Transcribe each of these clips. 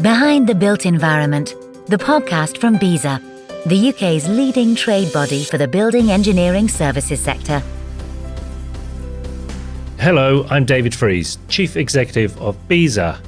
Behind the Built Environment, the podcast from BESA, the UK's leading trade body for the building engineering services sector. Hello, I'm David Frise, Chief Executive of BESA.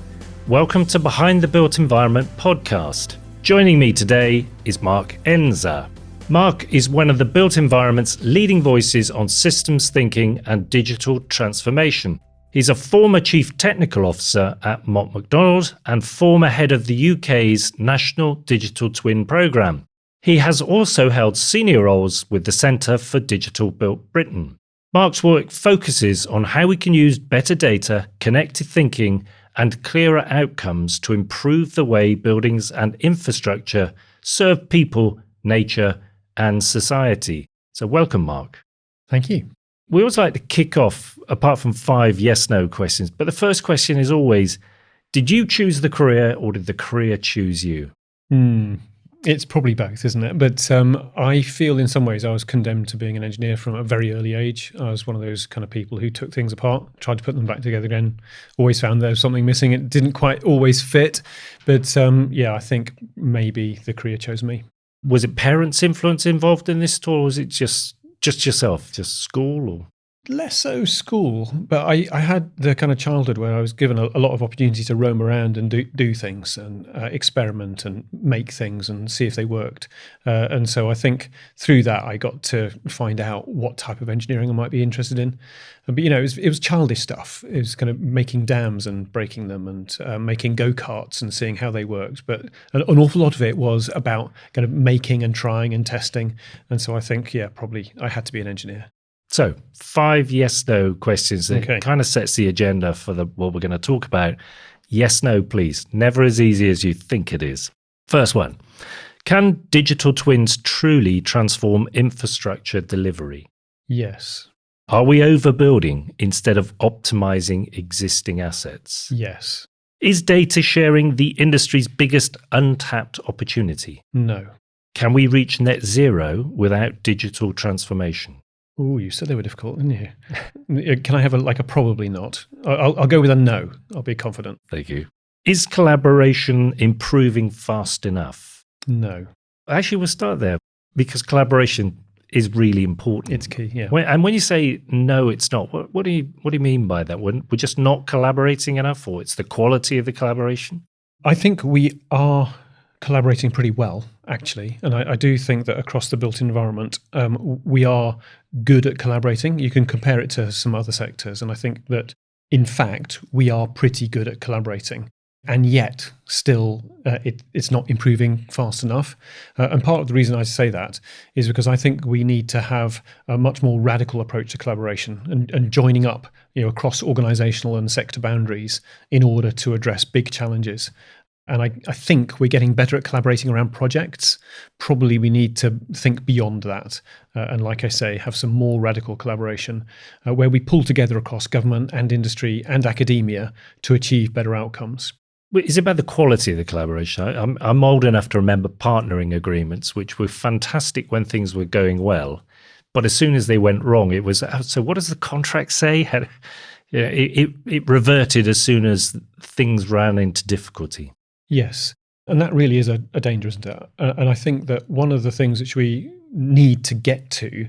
Welcome to Behind the Built Environment podcast. Joining me today is Mark Enzer. Mark is one of the built environment's leading voices on systems thinking and digital transformation. He's a former Chief Technical Officer at Mott MacDonald and former head of the UK's National Digital Twin programme. He has also held senior roles with the Centre for Digital Built Britain. Mark's work focuses on how we can use better data, connected thinking, and clearer outcomes to improve the way buildings and infrastructure serve people, nature, and society. So welcome, Mark. Thank you. We always like to kick off, apart from 5 yes-no questions, but the first question is always, did you choose the career or did the career choose you? It's probably both, isn't it? But I feel in some ways I was condemned to being an engineer from a very early age. I was one of those kind of people who took things apart, tried to put them back together again, always found there was something missing. It didn't quite always fit. But I think maybe the career chose me. Was it parents' influence involved in this, or was it just yourself, just school? Or Less so school, but I had the kind of childhood where I was given a lot of opportunity to roam around and do things and experiment and make things and see if they worked. And so I think through that I got to find out what type of engineering I might be interested in. But it was childish stuff. It was kind of making dams and breaking them and making go-karts and seeing how they worked. But an awful lot of it was about kind of making and trying and testing. And so I think, probably I had to be an engineer. So 5 yes-no questions that Okay. kind of sets the agenda for what we're going to talk about. Yes, no, please. Never as easy as you think it is. First one, can digital twins truly transform infrastructure delivery? Yes. Are we overbuilding instead of optimizing existing assets? Yes. Is data sharing the industry's biggest untapped opportunity? No. Can we reach net zero without digital transformation? Oh, you said they were difficult, didn't you? Can I have a probably not? I'll go with a no. I'll be confident. Thank you. Is collaboration improving fast enough? No. Actually, we'll start there because collaboration is really important. It's key, yeah. And when you say no, it's not, what do you mean by that? We're just not collaborating enough, or it's the quality of the collaboration? I think we are collaborating pretty well, actually. And I do think that across the built environment, we are good at collaborating. You can compare it to some other sectors. And I think that, in fact, we are pretty good at collaborating. And yet, still, it's not improving fast enough. And part of the reason I say that is because I think we need to have a much more radical approach to collaboration and joining up across organisational and sector boundaries in order to address big challenges. And I think we're getting better at collaborating around projects. Probably we need to think beyond that. And like I say, have some more radical collaboration where we pull together across government and industry and academia to achieve better outcomes. Is it about the quality of the collaboration? I'm old enough to remember partnering agreements, which were fantastic when things were going well. But as soon as they went wrong, it was, so what does the contract say? It reverted as soon as things ran into difficulty. Yes, and that really is a danger, isn't it? And I think that one of the things which we need to get to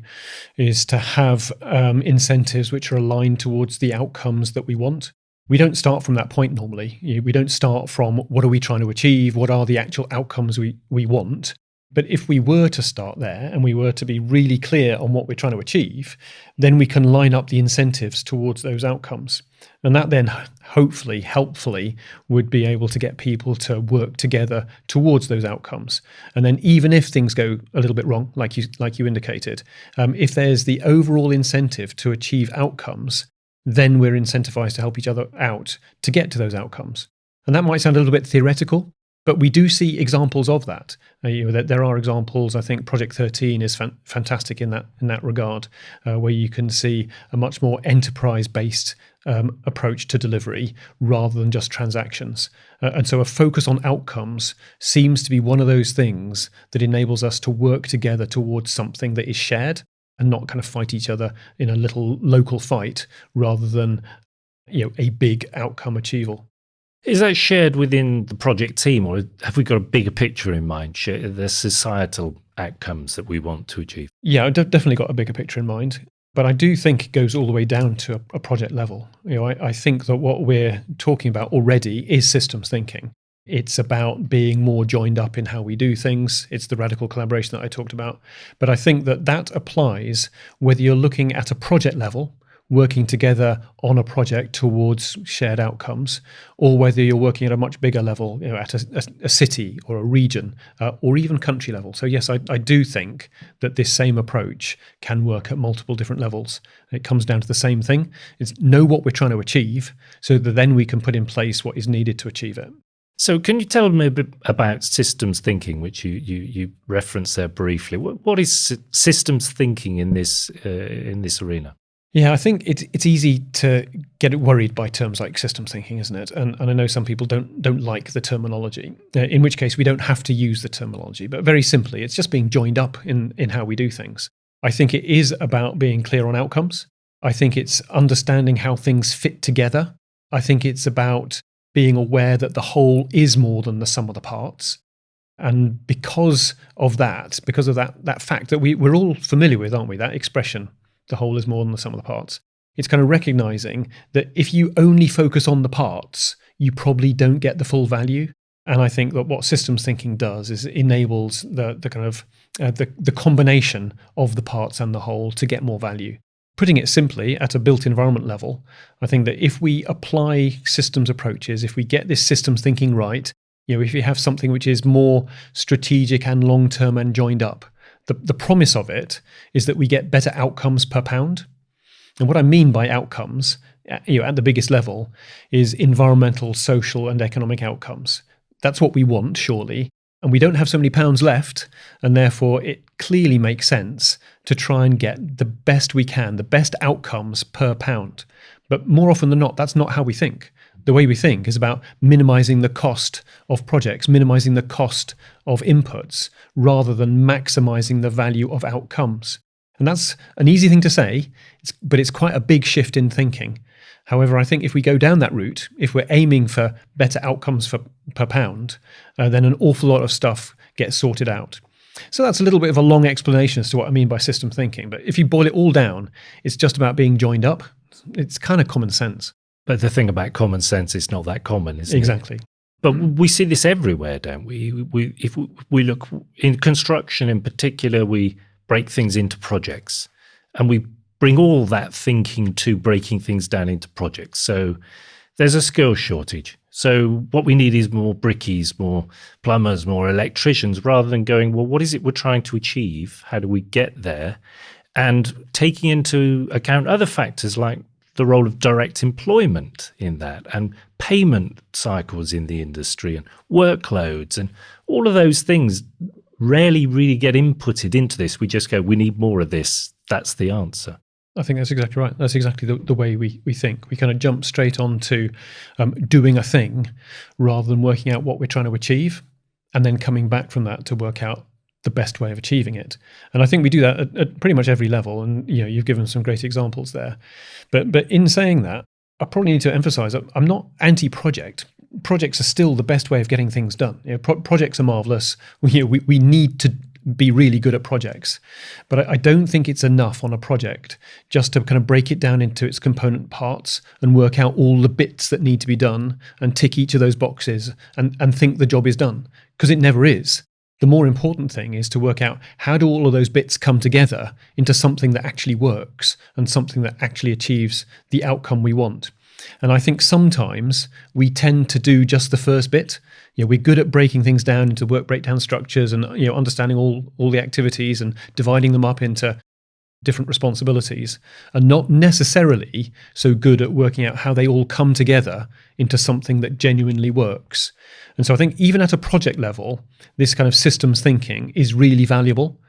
is to have incentives which are aligned towards the outcomes that we want. We don't start from that point normally. We don't start from what are we trying to achieve, what are the actual outcomes we want. But if we were to start there and we were to be really clear on what we're trying to achieve, then we can line up the incentives towards those outcomes. And that then hopefully, helpfully, would be able to get people to work together towards those outcomes. And then even if things go a little bit wrong, like you indicated, if there's the overall incentive to achieve outcomes, then we're incentivized to help each other out to get to those outcomes. And that might sound a little bit theoretical, but we do see examples of that. There are examples. I think Project 13 is fantastic in that regard, where you can see a much more enterprise-based approach to delivery rather than just transactions. And so a focus on outcomes seems to be one of those things that enables us to work together towards something that is shared and not kind of fight each other in a little local fight rather than a big outcome achievable. Is that shared within the project team, or have we got a bigger picture in mind, the societal outcomes that we want to achieve? Yeah, I've definitely got a bigger picture in mind. But I do think it goes all the way down to a project level. I think that what we're talking about already is systems thinking. It's about being more joined up in how we do things. It's the radical collaboration that I talked about. But I think that applies whether you're looking at a project level, working together on a project towards shared outcomes, or whether you're working at a much bigger level, at a city or a region, or even country level. So yes, I do think that this same approach can work at multiple different levels. It comes down to the same thing. It's know what we're trying to achieve so that then we can put in place what is needed to achieve it. So can you tell me a bit about systems thinking, which you referenced there briefly? What is systems thinking in this arena? Yeah, I think it's easy to get worried by terms like systems thinking, isn't it? And I know some people don't like the terminology, in which case we don't have to use the terminology. But very simply, it's just being joined up in how we do things. I think it is about being clear on outcomes. I think it's understanding how things fit together. I think it's about being aware that the whole is more than the sum of the parts. And because of that fact that we're all familiar with, aren't we, that expression, the whole is more than the sum of the parts. It's kind of recognizing that if you only focus on the parts, you probably don't get the full value. And I think that what systems thinking does is it enables the kind of the combination of the parts and the whole to get more value. Putting it simply, at a built environment level, I think that if we apply systems approaches, if we get this systems thinking right, if you have something which is more strategic and long-term and joined up, the promise of it is that we get better outcomes per pound. And what I mean by outcomes, at the biggest level, is environmental, social, and economic outcomes. That's what we want, surely. And we don't have so many pounds left, and therefore it clearly makes sense to try and get the best we can, the best outcomes per pound. But more often than not, that's not how we think. The way we think is about minimizing the cost of projects, minimizing the cost of inputs, rather than maximizing the value of outcomes. And that's an easy thing to say, but it's quite a big shift in thinking. However, I think if we go down that route, if we're aiming for better outcomes per pound, then an awful lot of stuff gets sorted out. So that's a little bit of a long explanation as to what I mean by system thinking. But if you boil it all down, it's just about being joined up. It's kind of common sense. But the thing about common sense, it's not that common, isn't it? Exactly. But we see this everywhere, don't we? If we look in construction in particular, we break things into projects, and we bring all that thinking to breaking things down into projects. So there's a skills shortage. So what we need is more brickies, more plumbers, more electricians, rather than going, well, what is it we're trying to achieve? How do we get there? And taking into account other factors like the role of direct employment in that, and payment cycles in the industry, and workloads, and all of those things rarely really get inputted into this. We just go, we need more of this. That's the answer. I think that's exactly right. That's exactly the way we think. We kind of jump straight on to doing a thing rather than working out what we're trying to achieve, and then coming back from that to work out the best way of achieving it. And I think we do that at pretty much every level. And you've given some great examples there. But in saying that, I probably need to emphasize that I'm not anti-project. Projects are still the best way of getting things done. Projects are marvelous. We need to be really good at projects. But I don't think it's enough on a project just to kind of break it down into its component parts and work out all the bits that need to be done and tick each of those boxes and think the job is done, because it never is. The more important thing is to work out how do all of those bits come together into something that actually works and something that actually achieves the outcome we want. And I think sometimes we tend to do just the first bit. We're good at breaking things down into work breakdown structures and understanding all the activities and dividing them up into different responsibilities, and not necessarily so good at working out how they all come together into something that genuinely works. And so I think even at a project level, this kind of systems thinking is really valuable,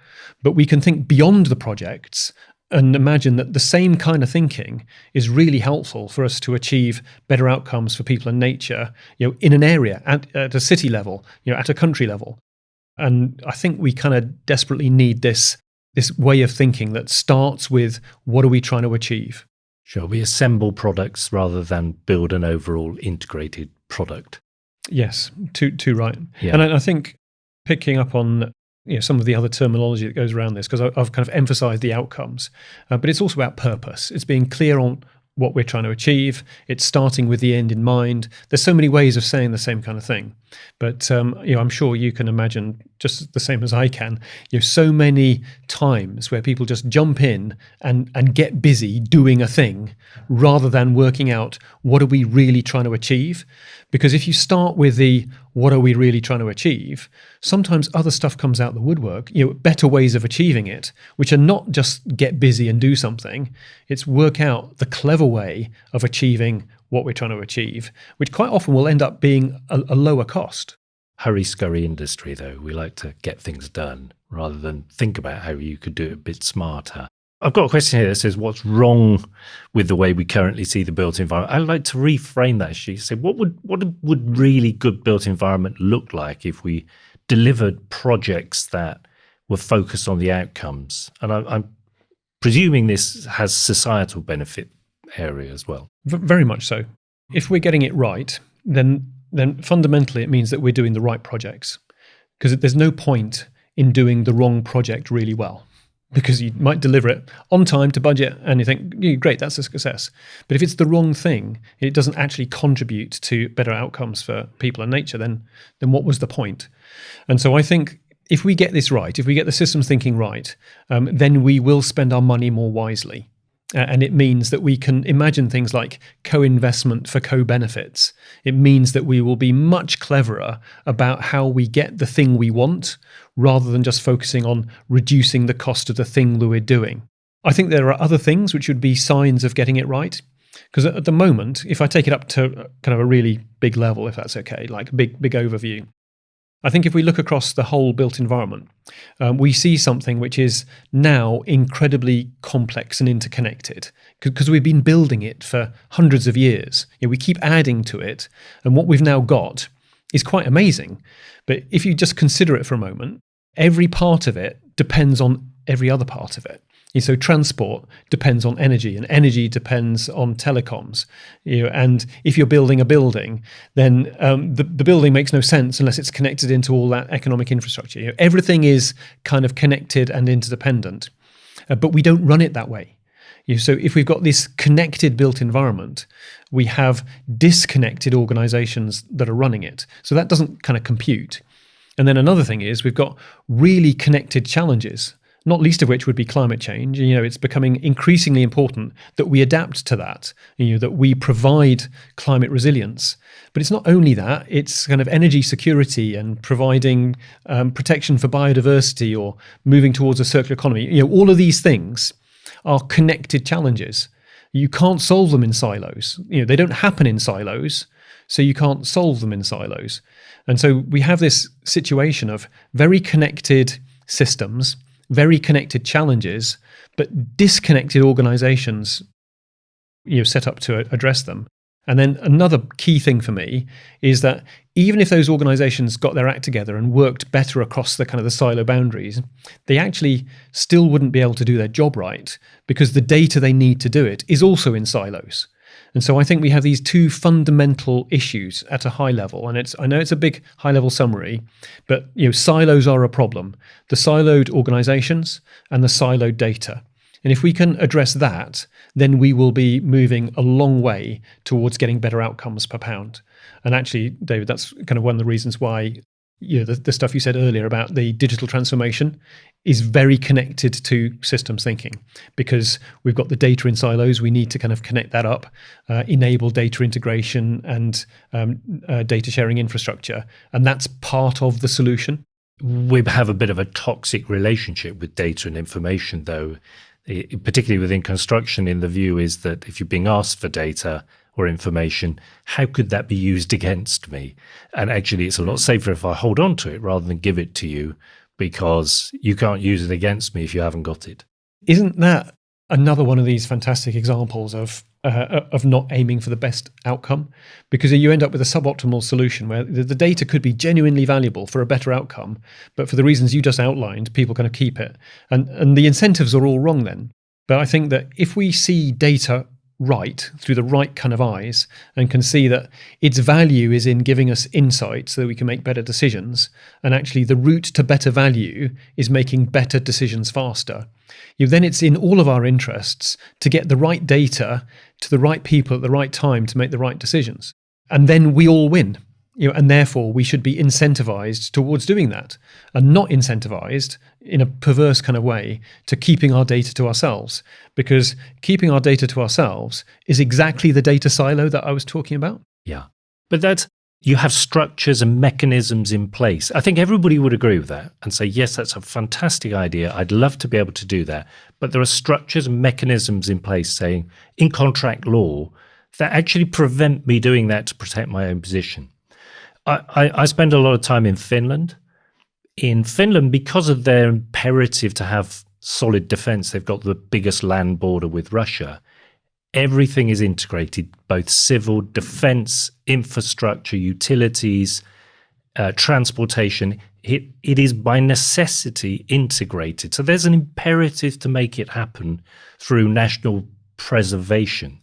but we can think beyond the projects and imagine that the same kind of thinking is really helpful for us to achieve better outcomes for people and nature, in an area, at a city level, at a country level. And I think we kind of desperately need this way of thinking that starts with what are we trying to achieve? Sure, we assemble products rather than build an overall integrated product. Yes, too right. Yeah. And I think picking up on some of the other terminology that goes around this, because I've kind of emphasized the outcomes, but it's also about purpose. It's being clear on what we're trying to achieve. It's starting with the end in mind. There's so many ways of saying the same kind of thing, but I'm sure you can imagine just the same as I can. So many times where people just jump in and get busy doing a thing rather than working out what are we really trying to achieve. Because if you start with the what are we really trying to achieve, sometimes other stuff comes out the woodwork, better ways of achieving it, which are not just get busy and do something. It's work out the clever way of achieving what we're trying to achieve, which quite often will end up being a lower cost. Hurry-scurry industry, though. We like to get things done rather than think about how you could do it a bit smarter. I've got a question here that says, what's wrong with the way we currently see the built environment? I'd like to reframe that. She said, what would really good built environment look like if we delivered projects that were focused on the outcomes? And I'm presuming this has societal benefit area as well. Very much so. If we're getting it right, then fundamentally it means that we're doing the right projects, because there's no point in doing the wrong project really well, because you might deliver it on time to budget and you think, great, that's a success. But if it's the wrong thing, it doesn't actually contribute to better outcomes for people and nature, then what was the point? And so I think if we get this right, if we get the systems thinking right, then we will spend our money more wisely. And it means that we can imagine things like co-investment for co-benefits. It means that we will be much cleverer about how we get the thing we want, rather than just focusing on reducing the cost of the thing that we're doing. I think there are other things which would be signs of getting it right. Because at the moment, if I take it up to kind of a really big level, if that's okay, like big overview, I think if we look across the whole built environment, we see something which is now incredibly complex and interconnected, because we've been building it for hundreds of years. We keep adding to it, and what we've now got is quite amazing. But if you just consider it for a moment, every part of it depends on every other part of it. So transport depends on energy, and energy depends on telecoms. And if you're building a building, then the building makes no sense unless it's connected into all that economic infrastructure. Everything is kind of connected and interdependent, but we don't run it that way. So if we've got this connected built environment, we have disconnected organizations that are running it. So that doesn't kind of compute. And then another thing is we've got really connected challenges, not least of which would be climate change. It's becoming increasingly important that we adapt to that, that we provide climate resilience. But it's not only that, it's kind of energy security and providing protection for biodiversity or moving towards a circular economy. All of these things are connected challenges. You can't solve them in silos. They don't happen in silos, so you can't solve them in silos. And so we have this situation of very connected systems, very connected challenges, but disconnected organizations set up to address them. And then another key thing for me is that even if those organizations got their act together and worked better across the kind of the silo boundaries, they actually still wouldn't be able to do their job right, because the data they need to do it is also in silos. And so I think we have these two fundamental issues at a high level. And I know it's a big high-level summary, but silos are a problem. The siloed organizations and the siloed data. And if we can address that, then we will be moving a long way towards getting better outcomes per pound. And actually, David, that's kind of one of the reasons why the stuff you said earlier about the digital transformation is very connected to systems thinking, because we've got the data in silos. We need to kind of connect that up, enable data integration and data sharing infrastructure. And that's part of the solution. We have a bit of a toxic relationship with data and information, though, particularly within construction. In the view is that if you're being asked for data or information, how could that be used against me? And actually, it's a lot safer if I hold on to it rather than give it to you, because you can't use it against me if you haven't got it. Isn't that another one of these fantastic examples of not aiming for the best outcome? Because you end up with a suboptimal solution where the data could be genuinely valuable for a better outcome, but for the reasons you just outlined, people kind of keep it. And the incentives are all wrong then. But I think that if we see data right through the right kind of eyes and can see that its value is in giving us insight so that we can make better decisions, and actually the route to better value is making better decisions faster, then it's in all of our interests to get the right data to the right people at the right time to make the right decisions. And then we all win. And therefore we should be incentivized towards doing that, and not incentivized in a perverse kind of way to keeping our data to ourselves, because keeping our data to ourselves is exactly the data silo that I was talking about. Yeah. But you have structures and mechanisms in place. I think everybody would agree with that and say, yes, that's a fantastic idea. I'd love to be able to do that. But there are structures and mechanisms in place saying in contract law that actually prevent me doing that to protect my own position. I spend a lot of time in Finland. In Finland, because of their imperative to have solid defense, they've got the biggest land border with Russia. Everything is integrated, both civil, defense, infrastructure, utilities, transportation. It is by necessity integrated. So there's an imperative to make it happen through national preservation.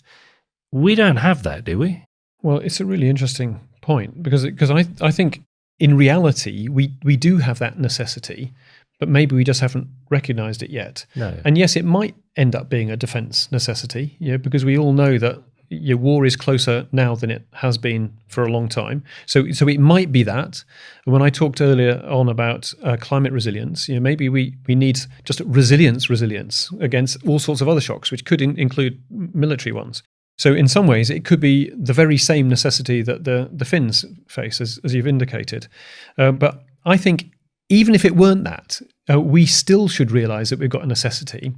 We don't have that, do we? Well, it's a really interesting point, because I think in reality we do have that necessity, but maybe we just haven't recognized it yet. No. And yes, it might end up being a defense necessity, because we all know that your war is closer now than it has been for a long time. So it might be that. When I talked earlier on about climate resilience, maybe we need just resilience against all sorts of other shocks, which could include military ones. So in some ways, it could be the very same necessity that the Finns face, as you've indicated. But I think even if it weren't that, we still should realise that we've got a necessity,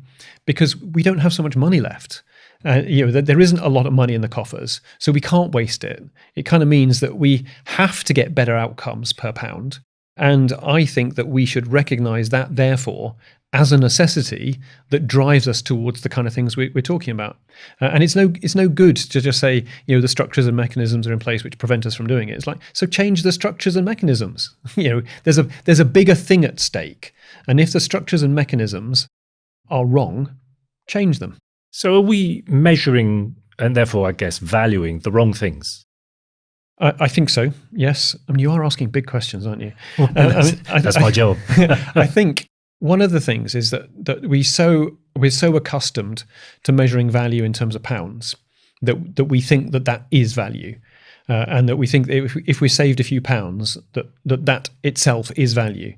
because we don't have so much money left. There isn't a lot of money in the coffers, so we can't waste it. It kind of means that we have to get better outcomes per pound. And I think that we should recognise that, therefore, as a necessity that drives us towards the kind of things we're talking about. And it's no good to just say, the structures and mechanisms are in place which prevent us from doing it. It's like, so change the structures and mechanisms. There's a bigger thing at stake. And if the structures and mechanisms are wrong, change them. So are we measuring and therefore, I guess, valuing the wrong things? I think so, yes. I mean, you are asking big questions, aren't you? That's my job. I think one of the things is that we're so accustomed to measuring value in terms of pounds that we think that is value, and that we think that if we saved a few pounds, that itself is value.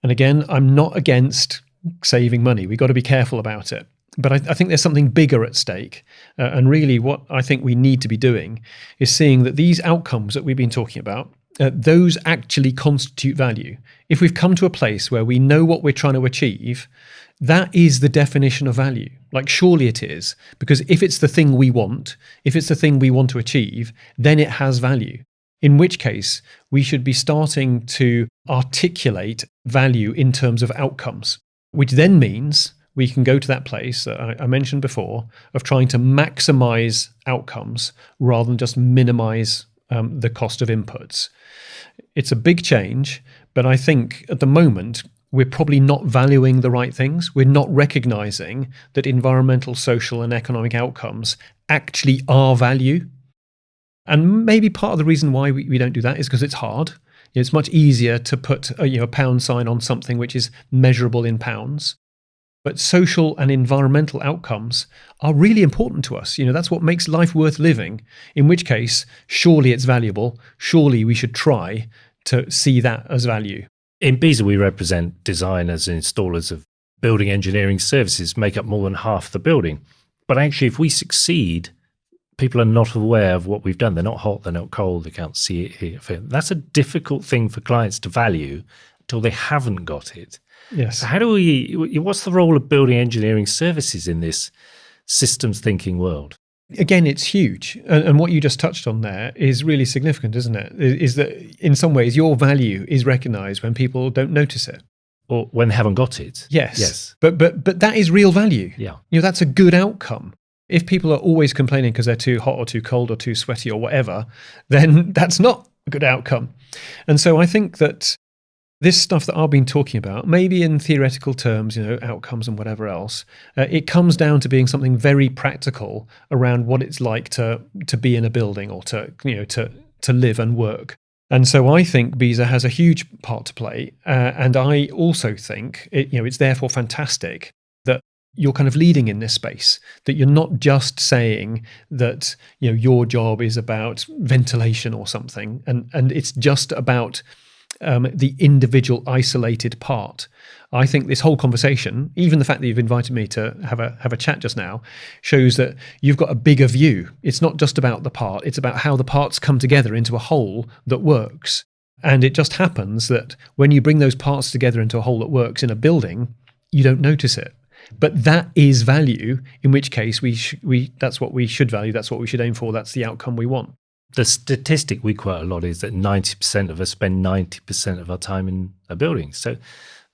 And again, I'm not against saving money. We've got to be careful about it. But I think there's something bigger at stake. And really what I think we need to be doing is seeing that these outcomes that we've been talking about, those actually constitute value. If we've come to a place where we know what we're trying to achieve, that is the definition of value. Like, surely it is. Because if it's the thing we want, if it's the thing we want to achieve, then it has value. In which case, we should be starting to articulate value in terms of outcomes, which then means we can go to that place that I mentioned before of trying to maximize outcomes rather than just minimize the cost of inputs. It's a big change, but I think at the moment we're probably not valuing the right things. We're not recognizing that environmental, social, and economic outcomes actually are value. And maybe part of the reason why we don't do that is because it's hard. It's much easier to put a pound sign on something which is measurable in pounds. But social and environmental outcomes are really important to us. That's what makes life worth living, in which case, surely it's valuable. Surely we should try to see that as value. In BESA, we represent designers and installers of building engineering services, make up more than half the building. But actually, if we succeed, people are not aware of what we've done. They're not hot, they're not cold, they can't see it here. That's a difficult thing for clients to value until they haven't got it. Yes. So what's the role of building engineering services in this systems thinking world? Again, it's huge. And what you just touched on there is really significant, isn't it? Is that in some ways your value is recognized when people don't notice it. Or when they haven't got it. Yes. But that is real value. Yeah. That's a good outcome. If people are always complaining because they're too hot or too cold or too sweaty or whatever, then that's not a good outcome. And so I think that This stuff that I've been talking about, maybe in theoretical terms, outcomes and whatever else, it comes down to being something very practical around what it's like to be in a building or to live and work. And so I think BESA has a huge part to play, and I also think it's therefore fantastic that you're kind of leading in this space, that you're not just saying that your job is about ventilation or something, and it's just about the individual isolated part. I think this whole conversation, even the fact that you've invited me to have a chat just now, shows that you've got a bigger view. It's not just about the part, it's about how the parts come together into a whole that works. And it just happens that when you bring those parts together into a whole that works in a building, you don't notice it. But that is value, in which case that's what we should value, that's what we should aim for, that's the outcome we want. The statistic we quote a lot is that 90% of us spend 90% of our time in a building. So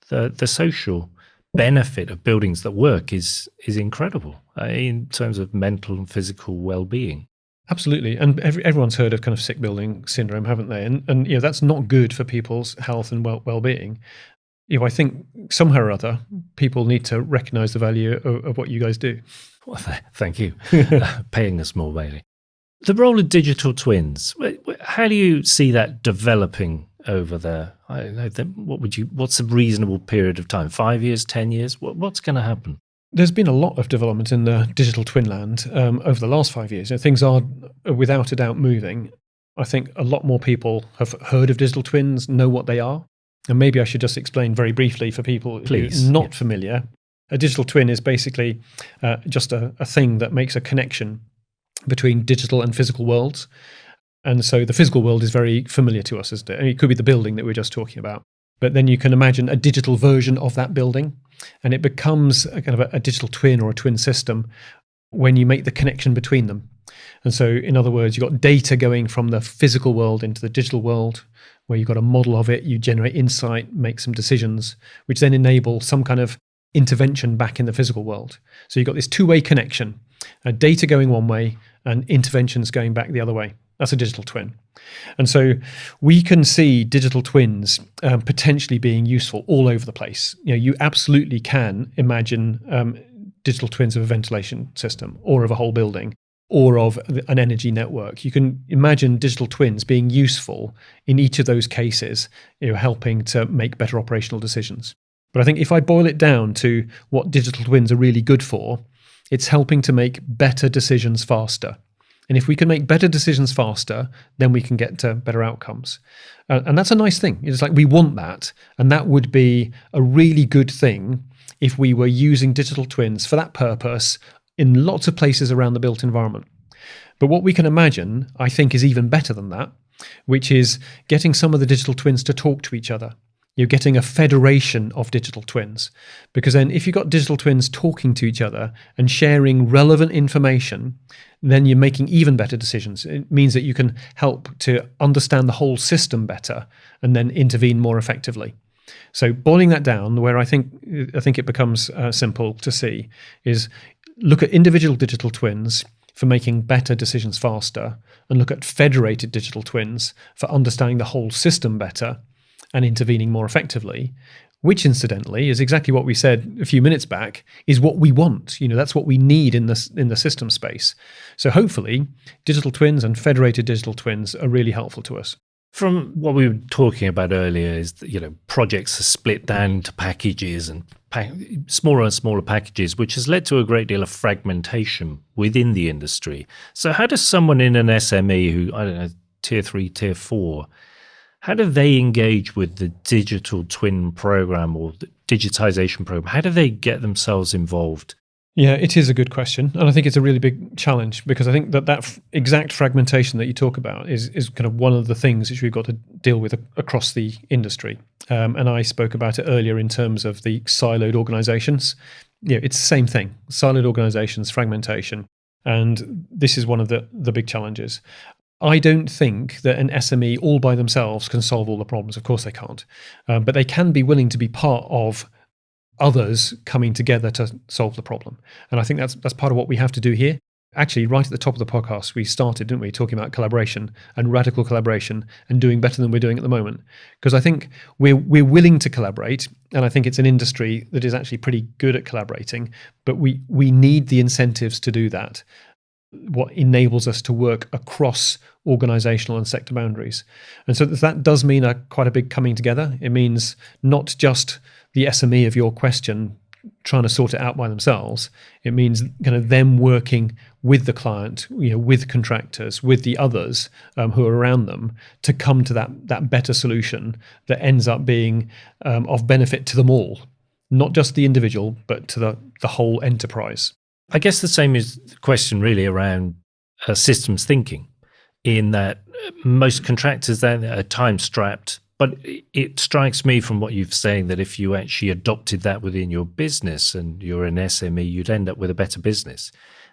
the social benefit of buildings that work is incredible in terms of mental and physical well-being. Absolutely. And everyone's heard of kind of sick building syndrome, haven't they? And that's not good for people's health and well-being. I think somehow or other, people need to recognise the value of what you guys do. Well, thank you. Paying us more, really. The role of digital twins, how do you see that developing over there? I don't know, what's a reasonable period of time? 5 years, 10 years? What's going to happen? There's been a lot of development in the digital twin land over the last 5 years. Things are without a doubt moving. I think a lot more people have heard of digital twins, know what they are. And maybe I should just explain very briefly for people who are not familiar. A digital twin is basically just a thing that makes a connection between digital and physical worlds. And so the physical world is very familiar to us, isn't it? And it could be the building that we were just talking about. But then you can imagine a digital version of that building, and it becomes a kind of a digital twin or a twin system when you make the connection between them. And so, in other words, you've got data going from the physical world into the digital world, where you've got a model of it, you generate insight, make some decisions, which then enable some kind of intervention back in the physical world. So you've got this two-way connection, data going one way and interventions going back the other way. That's a digital twin. And so we can see digital twins potentially being useful all over the place. You absolutely can imagine digital twins of a ventilation system or of a whole building or of an energy network. You can imagine digital twins being useful in each of those cases, helping to make better operational decisions. But I think if I boil it down to what digital twins are really good for, it's helping to make better decisions faster. And if we can make better decisions faster, then we can get to better outcomes. And that's a nice thing. It's like we want that. And that would be a really good thing if we were using digital twins for that purpose in lots of places around the built environment. But what we can imagine, I think, is even better than that, which is getting some of the digital twins to talk to each other. You're getting a federation of digital twins. Because then if you've got digital twins talking to each other and sharing relevant information, then you're making even better decisions. It means that you can help to understand the whole system better and then intervene more effectively. So boiling that down, where I think it becomes simple to see, is look at individual digital twins for making better decisions faster, and look at federated digital twins for understanding the whole system better and intervening more effectively, which incidentally is exactly what we said a few minutes back is what we want. That's what we need in the system space. So hopefully digital twins and federated digital twins are really helpful to us. From what we were talking about earlier is that, projects are split down into packages and smaller and smaller packages, which has led to a great deal of fragmentation within the industry. So how does someone in an SME who, tier 3, tier 4, how do they engage with the digital twin program or the digitization program? How do they get themselves involved? Yeah, it is a good question. And I think it's a really big challenge because I think that exact fragmentation that you talk about is kind of one of the things which we've got to deal with across the industry. And I spoke about it earlier in terms of the siloed organizations. It's the same thing, siloed organizations, fragmentation. And this is one of the big challenges. I don't think that an SME all by themselves can solve all the problems. Of course they can't. But they can be willing to be part of others coming together to solve the problem. And I think that's part of what we have to do here. Actually, right at the top of the podcast, we started, didn't we, talking about collaboration and radical collaboration and doing better than we're doing at the moment. Because I think we're willing to collaborate, and I think it's an industry that is actually pretty good at collaborating, but we need the incentives to do that. What enables us to work across organizational and sector boundaries. And so that does mean quite a big coming together. It means not just the SME of your question trying to sort it out by themselves. It means kind of them working with the client, with contractors, with the others who are around them to come to that better solution that ends up being of benefit to them all, not just the individual, but to the whole enterprise. I guess the same is the question really around systems thinking, in that most contractors then are time strapped. But it strikes me from what you're saying that if you actually adopted that within your business and you're an SME, you'd end up with a better business.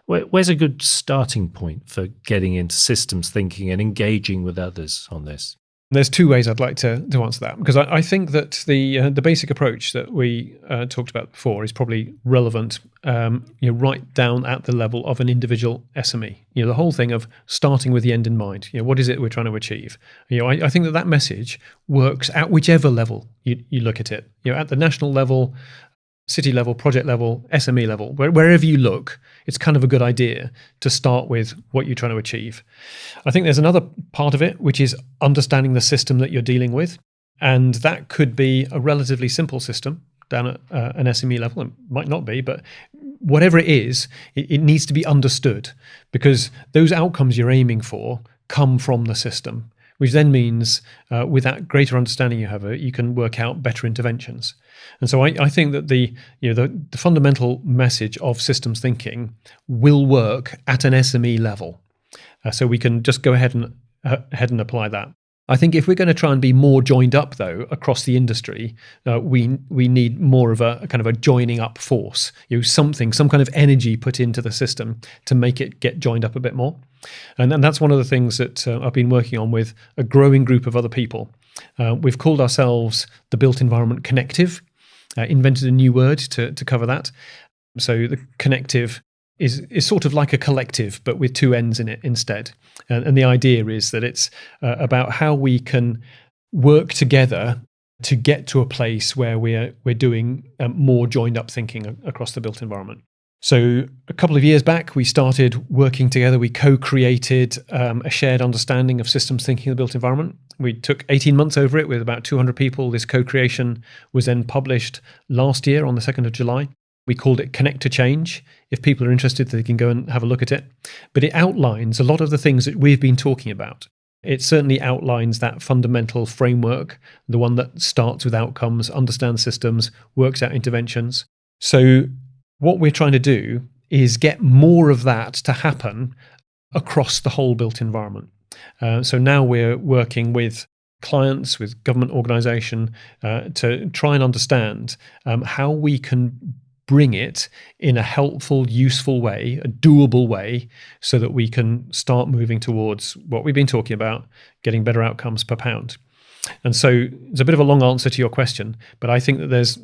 Where's a good starting point for getting into systems thinking and engaging with others on this? There's two ways I'd like to answer that, because I think that the basic approach that we talked about before is probably relevant right down at the level of an individual SME. The whole thing of starting with the end in mind. What is it we're trying to achieve? I think that message works at whichever level you look at it. At the national level, city level, project level, SME level, wherever you look, it's kind of a good idea to start with what you're trying to achieve. I think there's another part of it, which is understanding the system that you're dealing with. And that could be a relatively simple system down at an SME level. It might not be, but whatever it is, it needs to be understood, because those outcomes you're aiming for come from the system, which then means with that greater understanding you have, you can work out better interventions. And so I think that the fundamental message of systems thinking will work at an SME level. So we can just go ahead and apply that. I think if we're going to try and be more joined up, though, across the industry, we need more of a kind of a joining up force, some kind of energy put into the system to make it get joined up a bit more. And that's one of the things that I've been working on with a growing group of other people. We've called ourselves the Built Environment Connective, invented a new word to cover that. So the connective is sort of like a collective, but with two ends in it instead. And the idea is that it's about how we can work together to get to a place where we're doing more joined up thinking across the built environment. So a couple of years back, we started working together. We co-created a shared understanding of systems thinking in the built environment. We took 18 months over it with about 200 people. This co-creation was then published last year on the 2nd of July. We called it Connect to Change. If people are interested, they can go and have a look at it. But it outlines a lot of the things that we've been talking about. It certainly outlines that fundamental framework, the one that starts with outcomes, understands systems, works out interventions. So what we're trying to do is get more of that to happen across the whole built environment. So now we're working with clients, with government organisation, to try and understand how we can bring it in a helpful, useful way, a doable way, so that we can start moving towards what we've been talking about, getting better outcomes per pound. And so it's a bit of a long answer to your question, but I think that there's,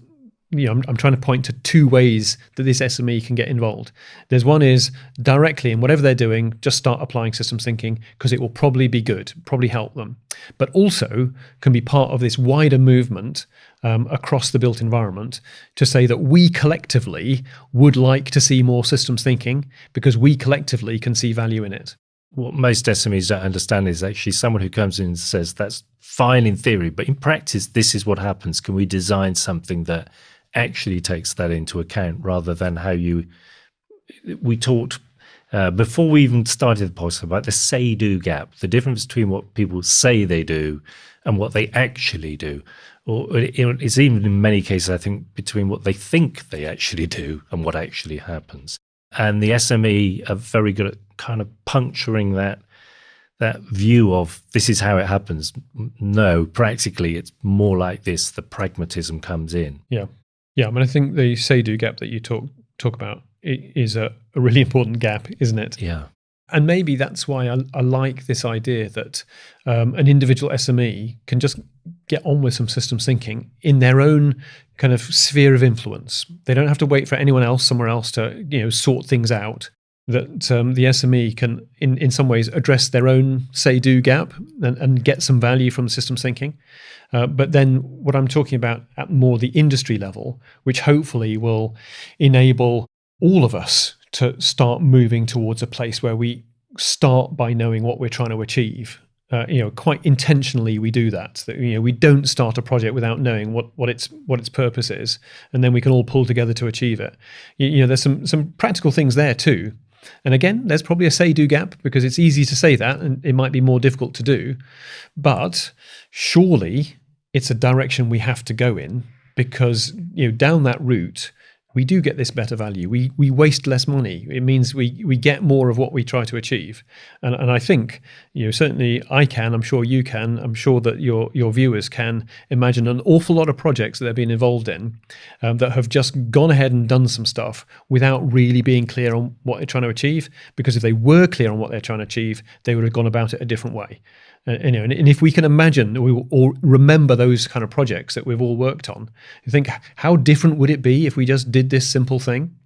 I'm trying to point to two ways that this SME can get involved. There's one is directly in whatever they're doing, just start applying systems thinking, because it will probably be good, probably help them. But also can be part of this wider movement across the built environment to say that we collectively would like to see more systems thinking because we collectively can see value in it. What most SMEs don't understand is actually someone who comes in and says, that's fine in theory, but in practice, this is what happens. Can we design something that actually takes that into account, rather than how we talked before we even started the podcast about the say-do gap, the difference between what people say they do and what they actually do. Or it's even in many cases, I think, between what they think they actually do and what actually happens. And the SME are very good at kind of puncturing that view of this is how it happens. No, practically, it's more like this. The pragmatism comes in. Yeah. I mean, I think the say-do gap that you talk about is a really important gap, isn't it? Yeah. And maybe that's why I like this idea that an individual SME can just get on with some systems thinking in their own kind of sphere of influence. They don't have to wait for anyone else somewhere else to sort things out. that the SME can, in some ways, address their own say-do gap and get some value from systems thinking. But then what I'm talking about at more the industry level, which hopefully will enable all of us to start moving towards a place where we start by knowing what we're trying to achieve. Quite intentionally we do that. We don't start a project without knowing what its purpose is, and then we can all pull together to achieve it. There's some practical things there too. And again, there's probably a say-do gap, because it's easy to say that and it might be more difficult to do. But surely it's a direction we have to go in, because down that route, we do get this better value. We waste less money. It means we get more of what we try to achieve. And I think, certainly I can, I'm sure you can, I'm sure that your viewers can imagine an awful lot of projects that they've been involved in that have just gone ahead and done some stuff without really being clear on what they're trying to achieve. Because if they were clear on what they're trying to achieve, they would have gone about it a different way. And if we can imagine or remember those kind of projects that we've all worked on, you think, how different would it be if we just did this simple thing?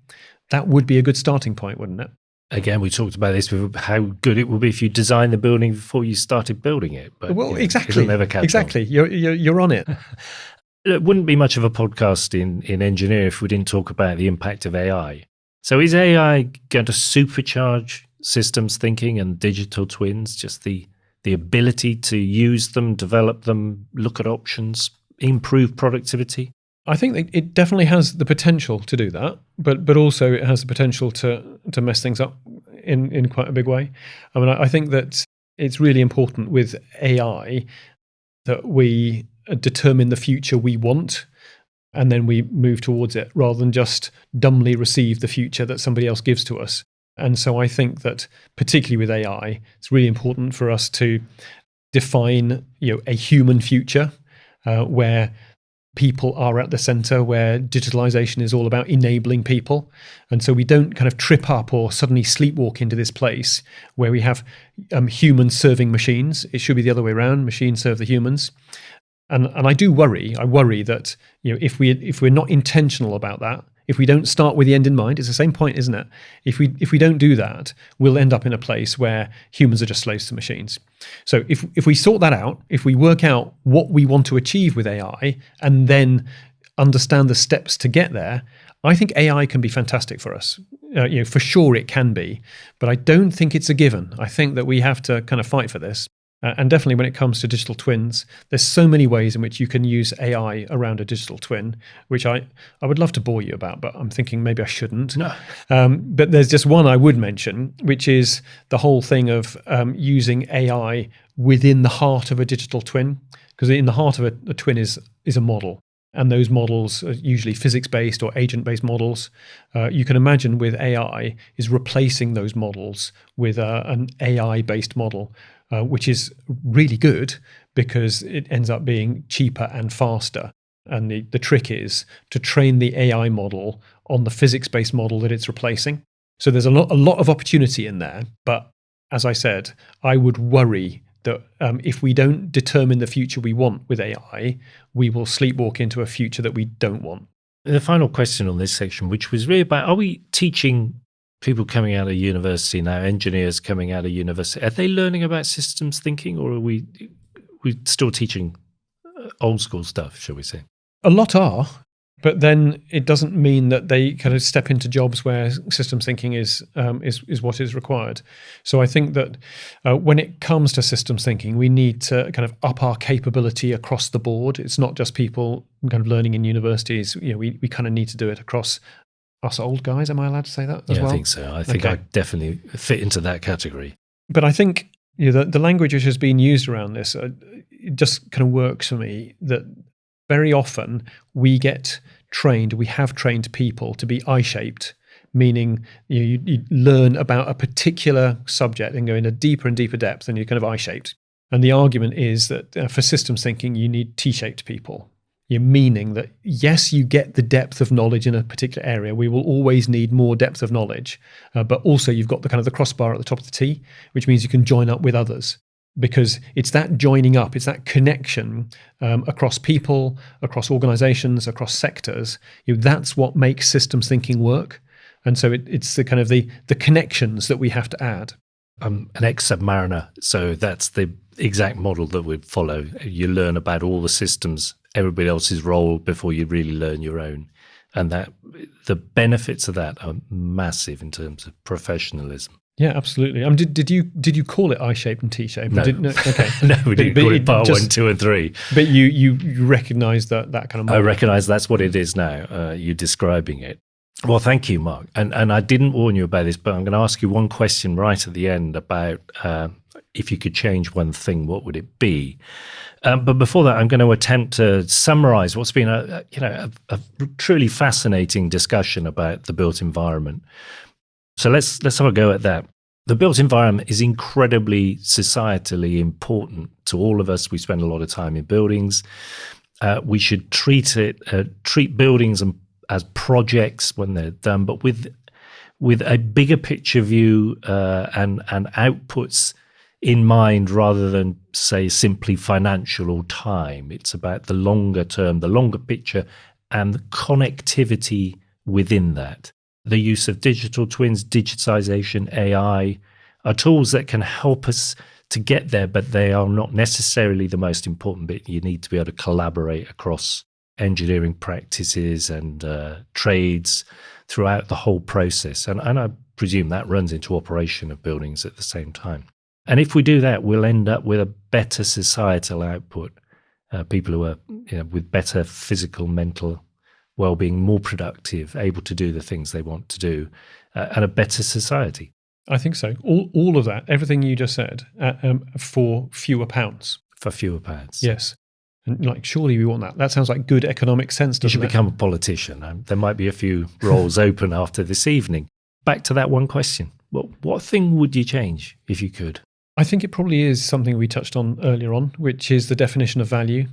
That would be a good starting point, wouldn't it? Again, we talked about this, how good it would be if you designed the building before you started building it. But exactly. It'll never catch exactly. on. You're on it. It wouldn't be much of a podcast in engineering if we didn't talk about the impact of AI. So is AI going to supercharge systems thinking and digital twins, just the ability to use them, develop them, look at options, improve productivity? I think it definitely has the potential to do that, but also it has the potential to mess things up in quite a big way. I mean, I think that it's really important with AI that we determine the future we want, and then we move towards it, rather than just dumbly receive the future that somebody else gives to us. And so I think that particularly with AI, it's really important for us to define a human future where people are at the center, where digitalization is all about enabling people. And so we don't kind of trip up or suddenly sleepwalk into this place where we have humans serving machines. It should be the other way around. Machines serve the humans. And I worry that if we're not intentional about that, if we don't start with the end in mind, it's the same point, isn't it? If we don't do that, we'll end up in a place where humans are just slaves to machines. So if we sort that out, if we work out what we want to achieve with AI and then understand the steps to get there, I think AI can be fantastic for us. For sure it can be, but I don't think it's a given. I think that we have to kind of fight for this. And definitely when it comes to digital twins, there's so many ways in which you can use AI around a digital twin, which I would love to bore you about, but I'm thinking maybe I shouldn't. No. But there's just one I would mention, which is the whole thing of using AI within the heart of a digital twin. Because in the heart of a twin is a model. And those models are usually physics-based or agent-based models. You can imagine with AI is replacing those models with an AI-based model, which is really good because it ends up being cheaper and faster. And the trick is to train the AI model on the physics-based model that it's replacing. So there's a lot of opportunity in there. But as I said, I would worry that if we don't determine the future we want with AI, we will sleepwalk into a future that we don't want. The final question on this section, which was really about, are we teaching people coming out of university now, engineers coming out of university, are they learning about systems thinking, or are we still teaching old school stuff, shall we say? A lot are, but then it doesn't mean that they kind of step into jobs where systems thinking is what is required. So I think that when it comes to systems thinking, we need to kind of up our capability across the board. It's not just people kind of learning in universities. We kind of need to do it across us old guys. Am I allowed to say that as well? I think so. I think I definitely fit into that category. But I think the language which has been used around this it just kind of works for me, that very often we have trained people to be I-shaped, meaning you learn about a particular subject and go into deeper and deeper depth, and you're kind of I-shaped. And the argument is that for systems thinking, you need T-shaped people. Meaning that, yes, you get the depth of knowledge in a particular area. We will always need more depth of knowledge. But also you've got the kind of the crossbar at the top of the T, which means you can join up with others. Because it's that joining up, it's that connection across people, across organizations, across sectors. That's what makes systems thinking work. And so it's the kind of the connections that we have to add. I'm an ex-submariner, so that's the exact model that we'd follow. You learn about all the systems, everybody else's role before you really learn your own. And that the benefits of that are massive in terms of professionalism. Yeah, absolutely. Did you call it I-shaped and T-shaped? No. Okay. No, we didn't call it part 1, 2, and 3. But you recognise that kind of model. I recognise that's what it is now. You're describing it. Well, thank you, Mark. And I didn't warn you about this, but I'm going to ask you one question right at the end about if you could change one thing, what would it be? But before that, I'm going to attempt to summarise what's been a truly fascinating discussion about the built environment. So let's have a go at that. The built environment is incredibly societally important to all of us. We spend a lot of time in buildings. We should treat buildings as projects when they're done, but with a bigger picture view and outputs in mind rather than, say, simply financial or time. It's about the longer term, the longer picture, and the connectivity within that. The use of digital twins, digitization, AI are tools that can help us to get there, but they are not necessarily the most important bit. You need to be able to collaborate across engineering practices and trades throughout the whole process. And I presume that runs into operation of buildings at the same time. And if we do that, we'll end up with a better societal output, people who are with better physical, mental well-being, more productive, able to do the things they want to do, and a better society. I think so. All of that, everything you just said, for fewer pounds. For fewer pounds. Yes. And surely we want that. That sounds like good economic sense, doesn't it? You should become a politician. There might be a few roles open after this evening. Back to that one question. What thing would you change if you could? I think it probably is something we touched on earlier on, which is the definition of value,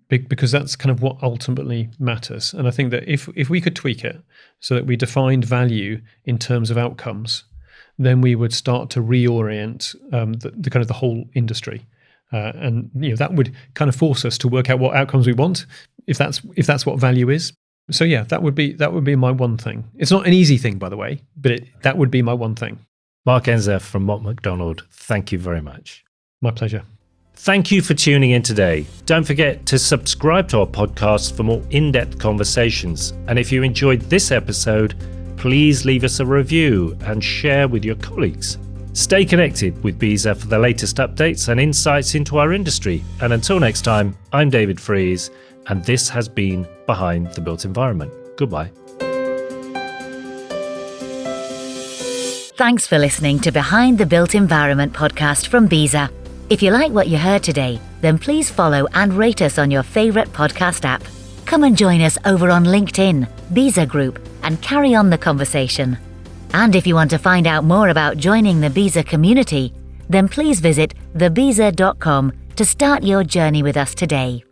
because that's kind of what ultimately matters. And I think that if we could tweak it so that we defined value in terms of outcomes, then we would start to reorient the kind of the whole industry. And that would kind of force us to work out what outcomes we want, if that's what value is. So yeah, that would be my one thing. It's not an easy thing, by the way, but that would be my one thing. Mark Enzer from Mott MacDonald, thank you very much. My pleasure. Thank you for tuning in today. Don't forget to subscribe to our podcast for more in-depth conversations. And if you enjoyed this episode, please leave us a review and share with your colleagues. Stay connected with BESA for the latest updates and insights into our industry. And until next time, I'm David Frise, and this has been Behind the Built Environment. Goodbye. Thanks for listening to Behind the Built Environment podcast from BESA. If you like what you heard today, then please follow and rate us on your favourite podcast app. Come and join us over on LinkedIn, BESA Group, and carry on the conversation. And if you want to find out more about joining the BESA community, then please visit thebesa.com to start your journey with us today.